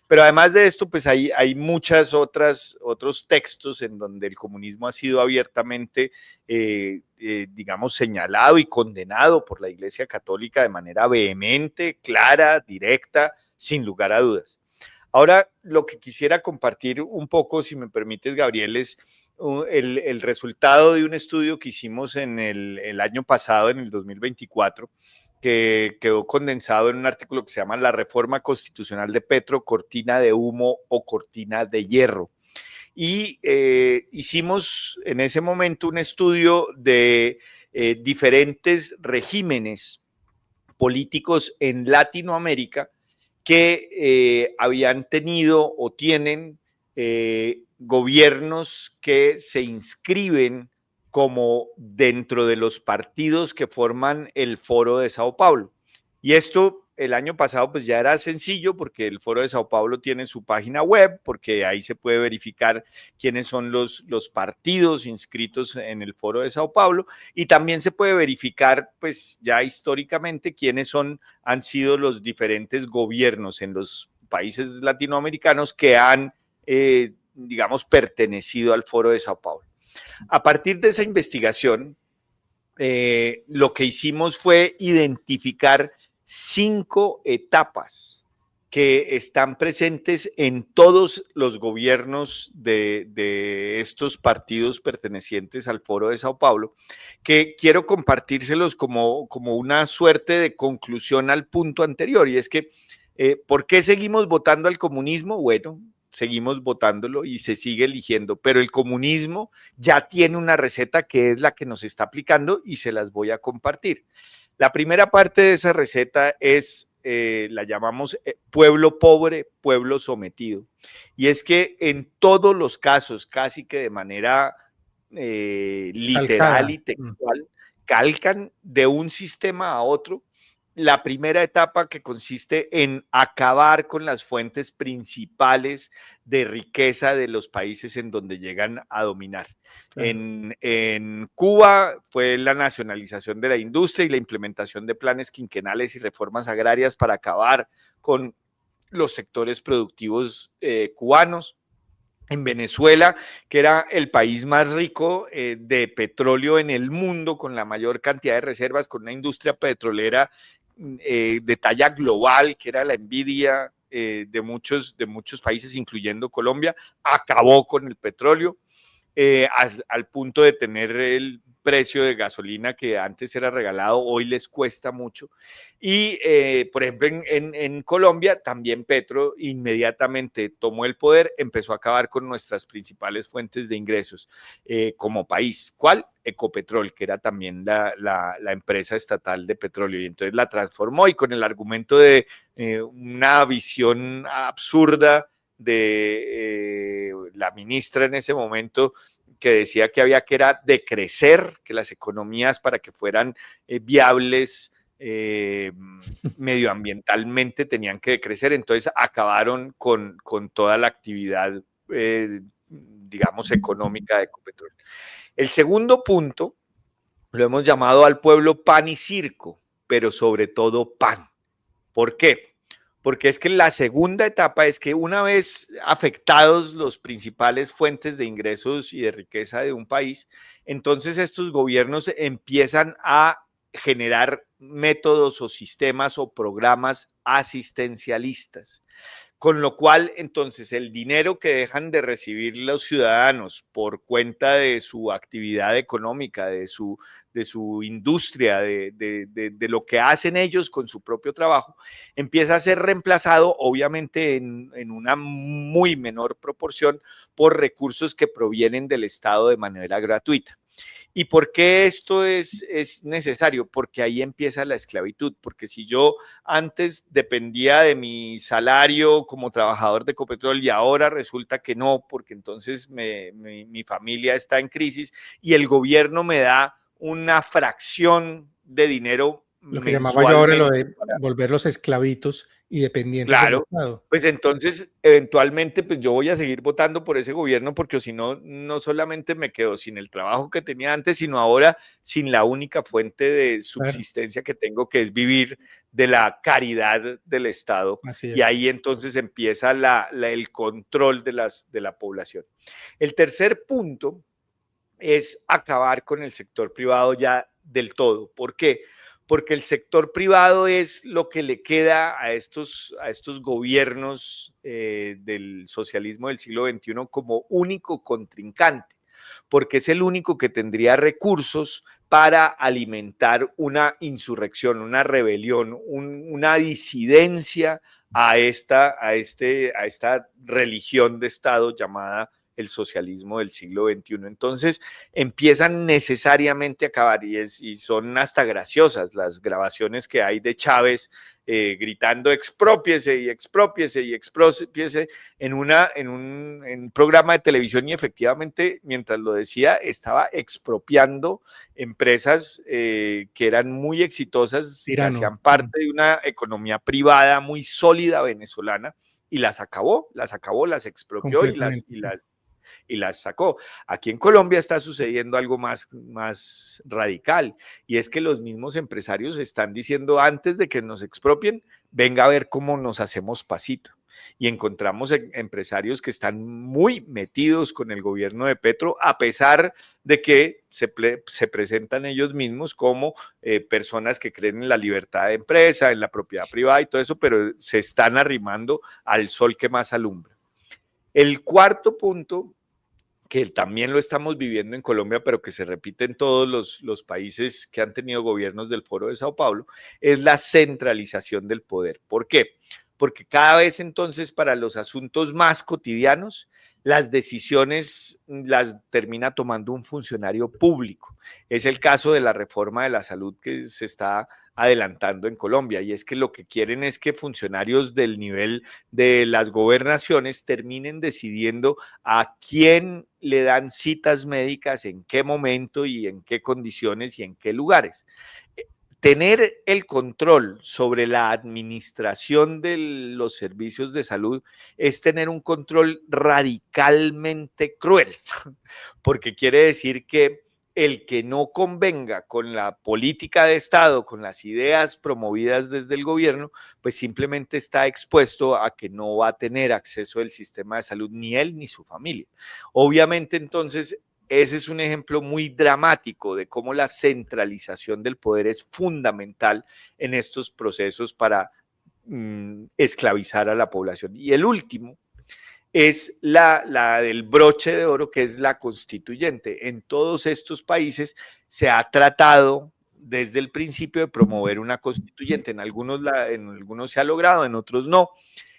Pero además de esto, pues hay muchas otros textos en donde el comunismo ha sido abiertamente, digamos, señalado y condenado por la Iglesia Católica de manera vehemente, clara, directa, sin lugar a dudas. Ahora, lo que quisiera compartir un poco, si me permites, Gabriel, es el resultado de un estudio que hicimos en el año pasado, en el 2024, que quedó condensado en un artículo que se llama La reforma constitucional de Petro, cortina de humo o cortina de hierro. Y hicimos en ese momento un estudio de diferentes regímenes políticos en Latinoamérica que habían tenido o tienen gobiernos que se inscriben como dentro de los partidos que forman el Foro de Sao Paulo. Y esto el año pasado pues ya era sencillo porque el Foro de Sao Paulo tiene su página web, porque ahí se puede verificar quiénes son los partidos inscritos en el Foro de Sao Paulo, y también se puede verificar pues ya históricamente quiénes han sido los diferentes gobiernos en los países latinoamericanos que han, digamos, pertenecido al Foro de Sao Paulo. A partir de esa investigación, lo que hicimos fue identificar 5 etapas que están presentes en todos los gobiernos de estos partidos pertenecientes al Foro de Sao Paulo, que quiero compartírselos como una suerte de conclusión al punto anterior, y es que, ¿por qué seguimos votando al comunismo? Bueno, seguimos votándolo y se sigue eligiendo, pero el comunismo ya tiene una receta que es la que nos está aplicando y se las voy a compartir. La primera parte de esa receta es, la llamamos pueblo pobre, pueblo sometido. Y es que en todos los casos, casi que de manera literal Calcada. y textual, calcan de un sistema a otro la primera etapa, que consiste en acabar con las fuentes principales de riqueza de los países en donde llegan a dominar. Claro. En Cuba fue la nacionalización de la industria y la implementación de planes quinquenales y reformas agrarias para acabar con los sectores productivos cubanos. En Venezuela, que era el país más rico de petróleo en el mundo, con la mayor cantidad de reservas, con una industria petrolera de talla global, que era la envidia de muchos países, incluyendo Colombia, acabó con el petróleo, al punto de tener el precio de gasolina que antes era regalado, hoy les cuesta mucho. Y, por ejemplo, en Colombia, también Petro inmediatamente tomó el poder, empezó a acabar con nuestras principales fuentes de ingresos como país. ¿Cuál? Ecopetrol, que era también la empresa estatal de petróleo, y entonces la transformó, y con el argumento de una visión absurda de la ministra en ese momento, que decía que había que era decrecer, que las economías para que fueran viables medioambientalmente tenían que decrecer, entonces acabaron con toda la actividad digamos, económica de Ecopetrol. El segundo punto lo hemos llamado al pueblo pan y circo, pero sobre todo pan. ¿Por qué? Porque es que la segunda etapa es que una vez afectados los principales fuentes de ingresos y de riqueza de un país, entonces estos gobiernos empiezan a generar métodos o sistemas o programas asistencialistas. Con lo cual, entonces, el dinero que dejan de recibir los ciudadanos por cuenta de su actividad económica, de su industria, de lo que hacen ellos con su propio trabajo, empieza a ser reemplazado, obviamente, en una muy menor proporción, por recursos que provienen del Estado de manera gratuita. ¿Y por qué esto es necesario? Porque ahí empieza la esclavitud, porque si yo antes dependía de mi salario como trabajador de Ecopetrol y ahora resulta que no, porque entonces mi familia está en crisis y el gobierno me da una fracción de dinero Lo que llamaba yo ahora lo mensualmente de para, volverlos esclavitos y dependientes del claro, Estado. pues entonces eventualmente pues yo voy a seguir votando por ese gobierno porque si no, no solamente me quedo sin el trabajo que tenía antes, sino ahora sin la única fuente de Claro, subsistencia que tengo, que es vivir de la caridad del Estado. así Y es. ahí entonces empieza el control de la población. El tercer punto es acabar con el sector privado ya del todo. ¿Por qué? Porque el sector privado es lo que le queda a estos gobiernos del socialismo del siglo XXI como único contrincante, porque es el único que tendría recursos para alimentar una insurrección, una rebelión, una disidencia a esta religión de Estado llamada el socialismo del siglo XXI. Entonces empiezan necesariamente a acabar y son hasta graciosas las grabaciones que hay de Chávez gritando expropiese y expropiese y expropiese en un programa de televisión y efectivamente, mientras lo decía, estaba expropiando empresas que eran muy exitosas, que Tirano. hacían parte de una economía privada muy sólida venezolana y las acabó, las expropió Completamente, sí. y las sacó. Aquí en Colombia está sucediendo algo más radical y es que los mismos empresarios están diciendo antes de que nos expropien, venga a ver cómo nos hacemos pasito. Y encontramos empresarios que están muy metidos con el gobierno de Petro, a pesar de que se presentan ellos mismos como personas que creen en la libertad de empresa, en la propiedad privada y todo eso, pero se están arrimando al sol que más alumbra. El cuarto punto que también lo estamos viviendo en Colombia, pero que se repite en todos los países que han tenido gobiernos del Foro de Sao Paulo, es la centralización del poder. ¿Por qué? Porque cada vez entonces para los asuntos más cotidianos, las decisiones las termina tomando un funcionario público. Es el caso de la reforma de la salud que se está adelantando en Colombia y es que lo que quieren es que funcionarios del nivel de las gobernaciones terminen decidiendo a quién le dan citas médicas, en qué momento y en qué condiciones y en qué lugares. Tener el control sobre la administración de los servicios de salud es tener un control radicalmente cruel, porque quiere decir que el que no convenga con la política de Estado, con las ideas promovidas desde el gobierno, pues simplemente está expuesto a que no va a tener acceso al sistema de salud ni él ni su familia. Obviamente, entonces, ese es un ejemplo muy dramático de cómo la centralización del poder es fundamental en estos procesos para esclavizar a la población. Y el último es la del broche de oro, que es la constituyente. En todos estos países se ha tratado desde el principio de promover una constituyente. En algunos se ha logrado, en otros no.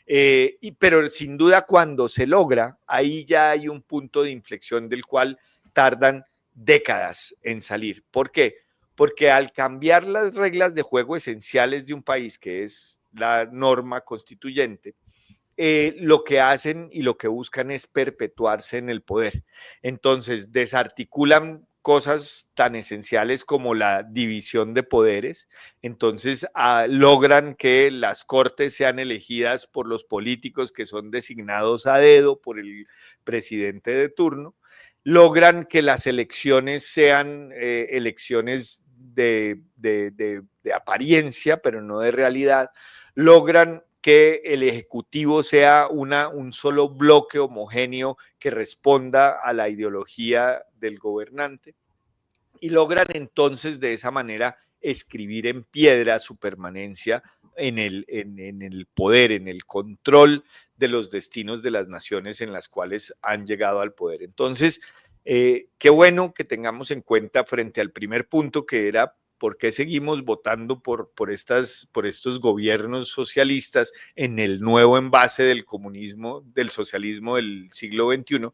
Pero sin duda cuando se logra, ahí ya hay un punto de inflexión del cual tardan décadas en salir. ¿Por qué? Porque al cambiar las reglas de juego esenciales de un país, que es la norma constituyente, lo que hacen y lo que buscan es perpetuarse en el poder. Entonces, desarticulan cosas tan esenciales como la división de poderes. Entonces logran que las cortes sean elegidas por los políticos que son designados a dedo por el presidente de turno. Logran que las elecciones sean elecciones de apariencia, pero no de realidad. Logran que el Ejecutivo sea un solo bloque homogéneo que responda a la ideología del gobernante, y logran entonces de esa manera escribir en piedra su permanencia en el poder, en el control de los destinos de las naciones en las cuales han llegado al poder. Entonces, qué bueno que tengamos en cuenta frente al primer punto, que era por qué seguimos votando por estos gobiernos socialistas en el nuevo envase del comunismo, del socialismo del siglo XXI,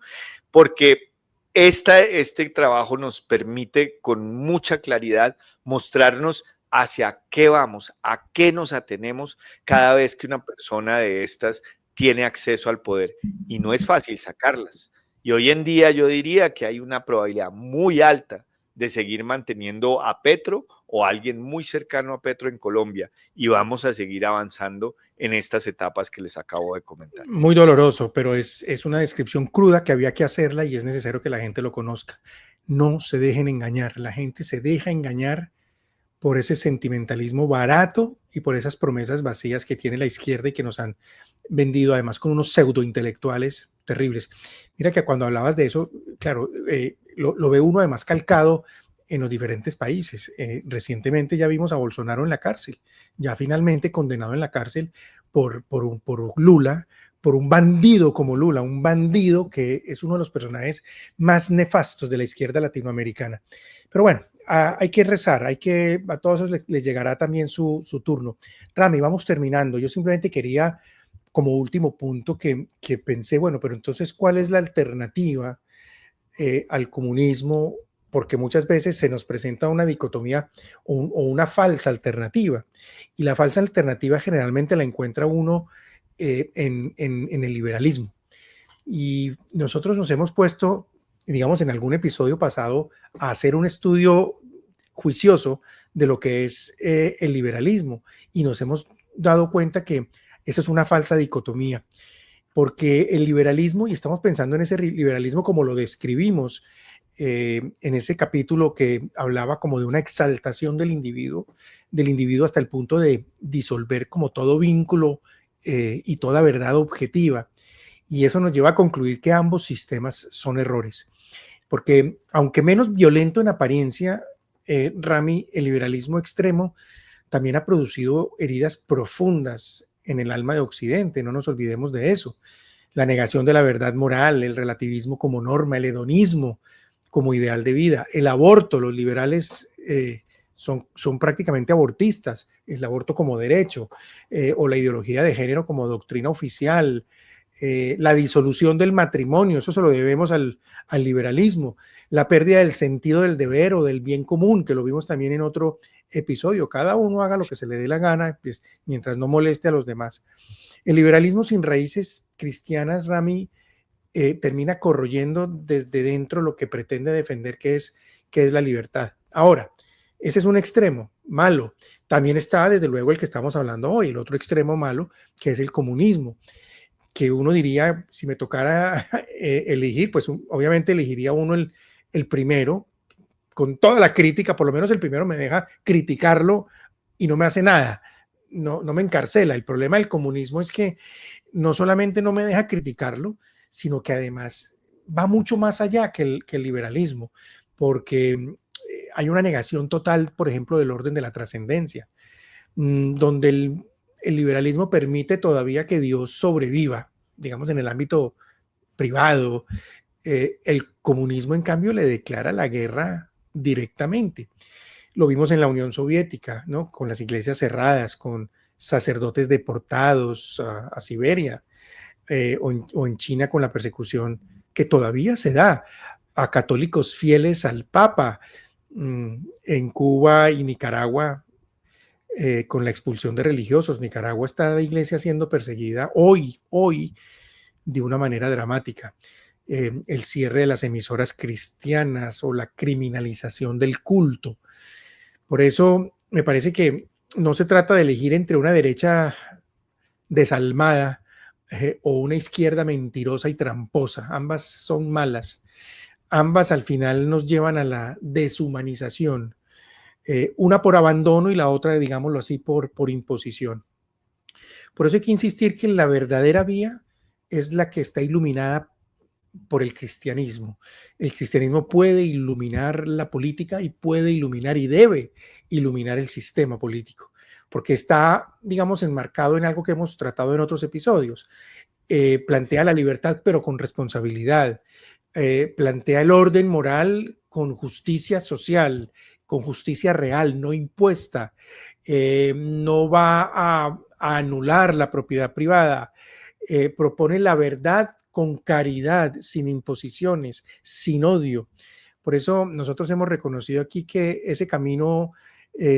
porque este trabajo nos permite con mucha claridad mostrarnos hacia qué vamos, a qué nos atenemos cada vez que una persona de estas tiene acceso al poder. Y no es fácil sacarlas. Y hoy en día yo diría que hay una probabilidad muy alta de seguir manteniendo a Petro o a alguien muy cercano a Petro en Colombia, y vamos a seguir avanzando en estas etapas que les acabo de comentar. Muy doloroso, pero es una descripción cruda que había que hacerla y es necesario que la gente lo conozca. No se dejen engañar, la gente se deja engañar por ese sentimentalismo barato y por esas promesas vacías que tiene la izquierda y que nos han vendido además con unos pseudointelectuales terribles. Mira que cuando hablabas de eso, claro, lo ve uno además calcado en los diferentes países. Recientemente ya vimos a Bolsonaro en la cárcel, ya finalmente condenado en la cárcel por Lula, por un bandido como Lula, un bandido que es uno de los personajes más nefastos de la izquierda latinoamericana. Pero bueno, hay que rezar, a todos les llegará también su turno. Rami, vamos terminando. Yo simplemente quería, como último punto, que pensé, bueno, pero entonces, ¿cuál es la alternativa al comunismo? Porque muchas veces se nos presenta una dicotomía o una falsa alternativa. Y la falsa alternativa generalmente la encuentra uno en el liberalismo. Y nosotros nos hemos puesto, digamos, en algún episodio pasado a hacer un estudio juicioso de lo que es el liberalismo, y nos hemos dado cuenta que esa es una falsa dicotomía, porque el liberalismo, y estamos pensando en ese liberalismo como lo describimos en ese capítulo que hablaba como de una exaltación del individuo hasta el punto de disolver como todo vínculo y toda verdad objetiva. Y eso nos lleva a concluir que ambos sistemas son errores, porque aunque menos violento en apariencia, Rami, el liberalismo extremo también ha producido heridas profundas en el alma de Occidente, no nos olvidemos de eso. La negación de la verdad moral, el relativismo como norma, el hedonismo como ideal de vida, el aborto. Los liberales son prácticamente abortistas, el aborto como derecho, o la ideología de género como doctrina oficial, la disolución del matrimonio, eso se lo debemos al liberalismo, la pérdida del sentido del deber o del bien común, que lo vimos también en otro episodio. Cada uno haga lo que se le dé la gana, pues, mientras no moleste a los demás. El liberalismo sin raíces cristianas, Rami, termina corroyendo desde dentro lo que pretende defender, que es la libertad. Ahora, ese es un extremo malo. También está, desde luego, el que estamos hablando hoy, el otro extremo malo, que es el comunismo, que uno diría, si me tocara elegir, pues obviamente elegiría uno el primero, con toda la crítica. Por lo menos el primero me deja criticarlo y no me hace nada, no me encarcela. El problema del comunismo es que no solamente no me deja criticarlo, sino que además va mucho más allá que el liberalismo, porque hay una negación total, por ejemplo, del orden de la trascendencia, donde el liberalismo permite todavía que Dios sobreviva, digamos, en el ámbito privado. El comunismo, en cambio, le declara la guerra directamente. Lo vimos en la Unión Soviética, ¿no? Con las iglesias cerradas, con sacerdotes deportados a Siberia, o en China con la persecución que todavía se da a católicos fieles al Papa, en Cuba y Nicaragua, con la expulsión de religiosos. Nicaragua está la iglesia siendo perseguida hoy de una manera dramática. el cierre de las emisoras cristianas o la criminalización del culto. Por eso me parece que no se trata de elegir entre una derecha desalmada o una izquierda mentirosa y tramposa. Ambas son malas. Ambas al final nos llevan a la deshumanización. Una por abandono y la otra, digámoslo así, por imposición. Por eso hay que insistir que la verdadera vía es la que está iluminada por el cristianismo. El cristianismo puede iluminar la política y puede iluminar y debe iluminar el sistema político, porque está, digamos, enmarcado en algo que hemos tratado en otros episodios. Plantea la libertad, pero con responsabilidad. Plantea el orden moral con justicia social, con justicia real, no impuesta. No va a anular la propiedad privada. Propone la verdad con caridad, sin imposiciones, sin odio. Por eso nosotros hemos reconocido aquí que ese camino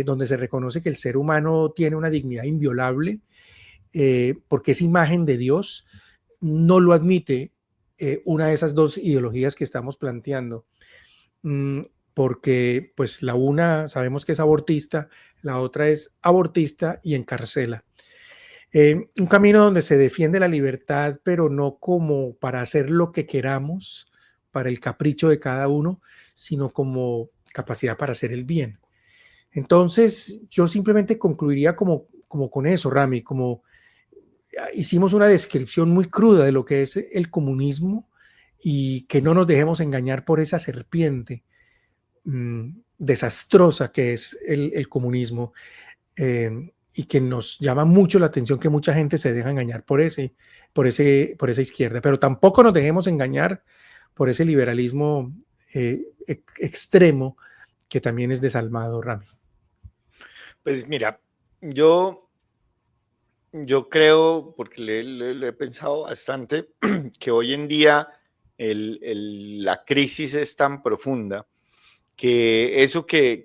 donde se reconoce que el ser humano tiene una dignidad inviolable, porque es imagen de Dios, no lo admite una de esas dos ideologías que estamos planteando. Porque pues la una sabemos que es abortista, la otra es abortista y encarcela. Un camino donde se defiende la libertad, pero no como para hacer lo que queramos, para el capricho de cada uno, sino como capacidad para hacer el bien. Entonces, yo simplemente concluiría como con eso, Rami, como hicimos una descripción muy cruda de lo que es el comunismo y que no nos dejemos engañar por esa serpiente desastrosa que es el comunismo. Y que nos llama mucho la atención que mucha gente se deja engañar por esa izquierda, pero tampoco nos dejemos engañar por ese liberalismo extremo que también es desalmado, Rami. Pues mira, yo creo, porque lo he pensado bastante, que hoy en día la crisis es tan profunda que eso que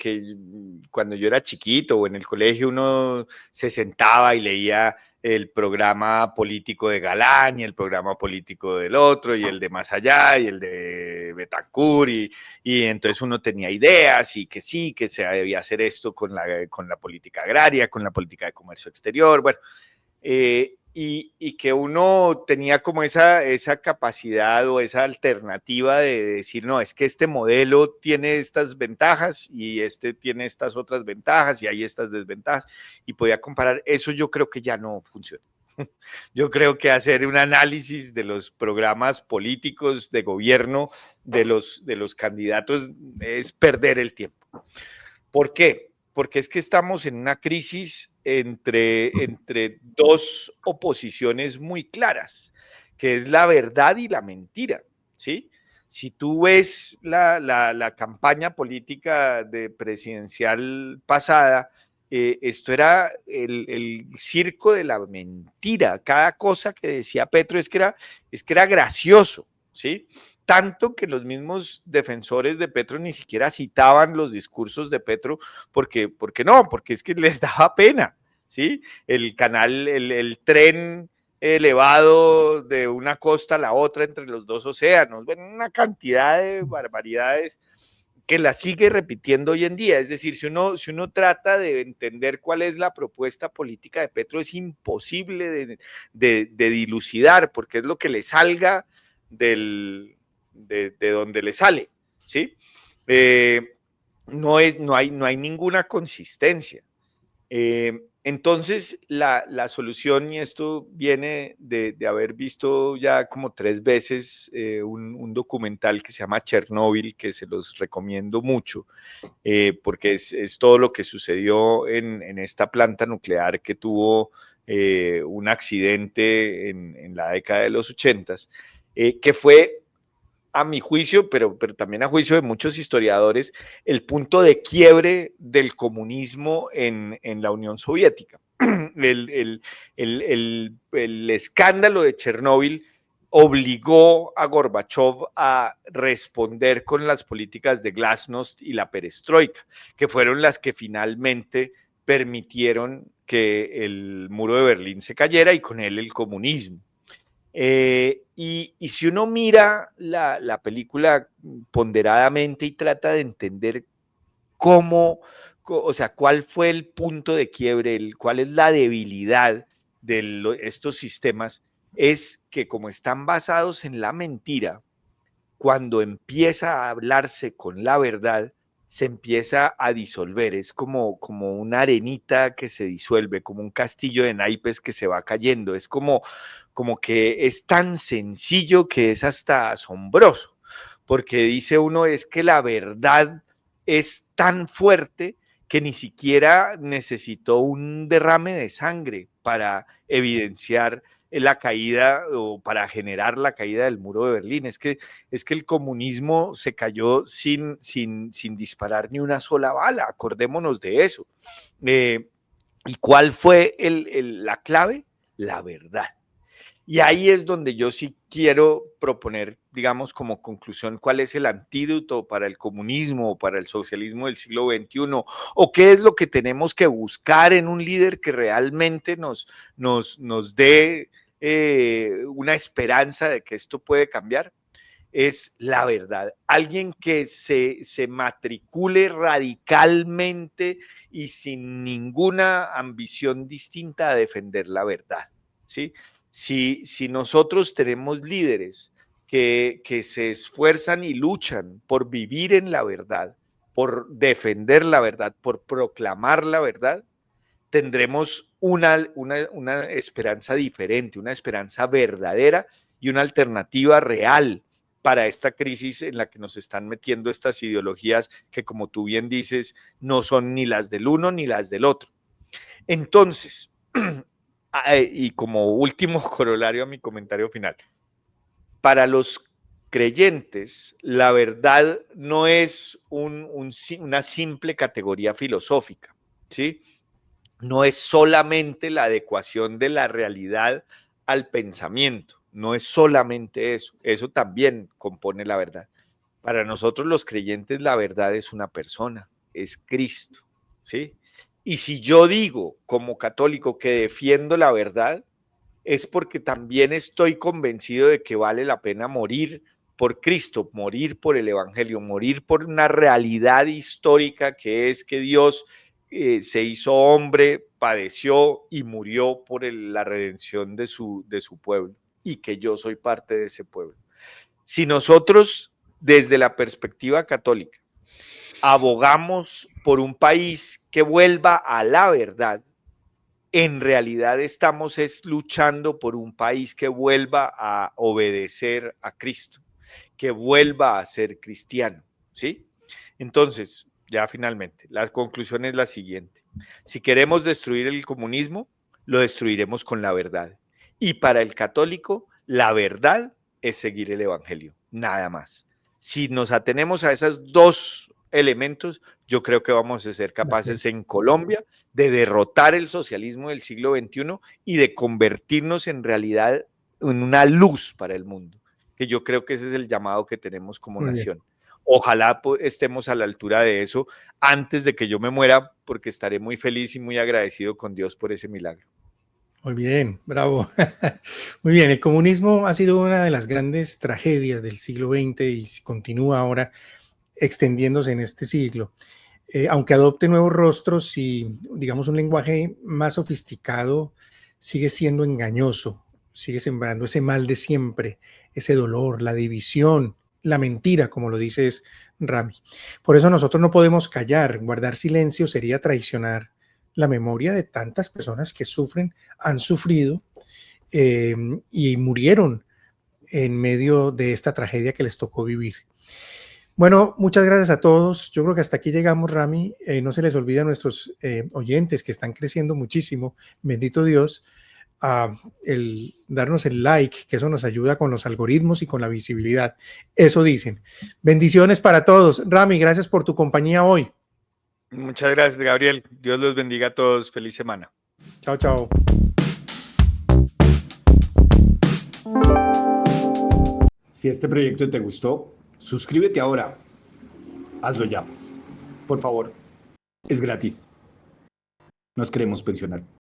cuando yo era chiquito o en el colegio uno se sentaba y leía el programa político de Galán y el programa político del otro y el de Más Allá y el de Betancourt y entonces uno tenía ideas y que sí, que se debía hacer esto con la política agraria, con la política de comercio exterior, bueno, y que uno tenía como esa capacidad o esa alternativa de decir, no, es que este modelo tiene estas ventajas y este tiene estas otras ventajas y hay estas desventajas y podía comparar. Eso yo creo que ya no funciona. Yo creo que hacer un análisis de los programas políticos de gobierno de los candidatos es perder el tiempo. ¿Por qué? Porque es que estamos en una crisis entre dos oposiciones muy claras, que es la verdad y la mentira, ¿sí? Si tú ves la campaña política de presidencial pasada, esto era el circo de la mentira. Cada cosa que decía Petro es que era gracioso, ¿sí? Tanto que los mismos defensores de Petro ni siquiera citaban los discursos de Petro porque no, porque es que les daba pena, ¿sí? El canal, el tren elevado de una costa a la otra entre los dos océanos, bueno, una cantidad de barbaridades que la sigue repitiendo hoy en día. Es decir, si uno trata de entender cuál es la propuesta política de Petro, es imposible de dilucidar, porque es lo que le salga de donde le sale, ¿sí? No hay ninguna consistencia. Entonces, la solución, y esto viene de haber visto ya como 3 veces un documental que se llama Chernobyl, que se los recomiendo mucho, porque es todo lo que sucedió en esta planta nuclear que tuvo un accidente en la década de los 80, que fue a mi juicio, pero también a juicio de muchos historiadores, el punto de quiebre del comunismo en la Unión Soviética. El escándalo de Chernóbil obligó a Gorbachev a responder con las políticas de Glasnost y la perestroika, que fueron las que finalmente permitieron que el muro de Berlín se cayera y con él el comunismo. Y si uno mira la película ponderadamente y trata de entender cómo, o sea, cuál fue el punto de quiebre, cuál es la debilidad de estos sistemas, es que como están basados en la mentira, cuando empieza a hablarse con la verdad, se empieza a disolver. Es como una arenita que se disuelve, como un castillo de naipes que se va cayendo. Es como que es tan sencillo que es hasta asombroso, porque dice uno es que la verdad es tan fuerte que ni siquiera necesitó un derrame de sangre para evidenciar la caída o para generar la caída del muro de Berlín. Es que el comunismo se cayó sin disparar ni una sola bala, acordémonos de eso. Eh, ¿Y cuál fue la clave? La verdad. Y ahí es donde yo sí quiero proponer, digamos, como conclusión, cuál es el antídoto para el comunismo o para el socialismo del siglo XXI, o qué es lo que tenemos que buscar en un líder que realmente nos dé una esperanza de que esto puede cambiar. Es la verdad. Alguien que se matricule radicalmente y sin ninguna ambición distinta a defender la verdad. ¿Sí? Si nosotros tenemos líderes que se esfuerzan y luchan por vivir en la verdad, por defender la verdad, por proclamar la verdad, tendremos una esperanza diferente, una esperanza verdadera y una alternativa real para esta crisis en la que nos están metiendo estas ideologías que, como tú bien dices, no son ni las del uno ni las del otro. Entonces, y como último corolario a mi comentario final, para los creyentes, la verdad no es una simple categoría filosófica, ¿sí? No es solamente la adecuación de la realidad al pensamiento, no es solamente eso, eso también compone la verdad. Para nosotros los creyentes la verdad es una persona, es Cristo, ¿sí? Y si yo digo como católico que defiendo la verdad, es porque también estoy convencido de que vale la pena morir por Cristo, morir por el Evangelio, morir por una realidad histórica que es que Dios se hizo hombre, padeció y murió por la redención de su pueblo y que yo soy parte de ese pueblo. Si nosotros, desde la perspectiva católica, abogamos por un país que vuelva a la verdad, en realidad estamos luchando por un país que vuelva a obedecer a Cristo, que vuelva a ser cristiano, ¿sí? Entonces, ya finalmente, la conclusión es la siguiente. Si queremos destruir el comunismo, lo destruiremos con la verdad. Y para el católico, la verdad es seguir el Evangelio, nada más. Si nos atenemos a esos dos elementos, yo creo que vamos a ser capaces en Colombia de derrotar el socialismo del siglo XXI y de convertirnos en realidad en una luz para el mundo, que yo creo que ese es el llamado que tenemos como Muy bien, nación. Ojalá estemos a la altura de eso antes de que yo me muera, porque estaré muy feliz y muy agradecido con Dios por ese milagro. muy bien, bravo. Muy bien, el comunismo ha sido una de las grandes tragedias del siglo XX y continúa ahora extendiéndose en este siglo. Aunque adopte nuevos rostros y, digamos, un lenguaje más sofisticado, sigue siendo engañoso, sigue sembrando ese mal de siempre, ese dolor, la división, la mentira, como lo dices, Rami. Por eso nosotros no podemos callar, guardar silencio sería traicionar la memoria de tantas personas que sufren, han sufrido y murieron en medio de esta tragedia que les tocó vivir. Bueno, muchas gracias a todos. Yo creo que hasta aquí llegamos, Rami. No se les olvide a nuestros oyentes que están creciendo muchísimo, bendito Dios, el darnos el like, que eso nos ayuda con los algoritmos y con la visibilidad. Eso dicen. Bendiciones para todos. Rami, gracias por tu compañía hoy. Muchas gracias, Gabriel. Dios los bendiga a todos. Feliz semana. Chao, chao. Si este proyecto te gustó, suscríbete ahora. Hazlo ya. Por favor. Es gratis. Nos queremos pensionar.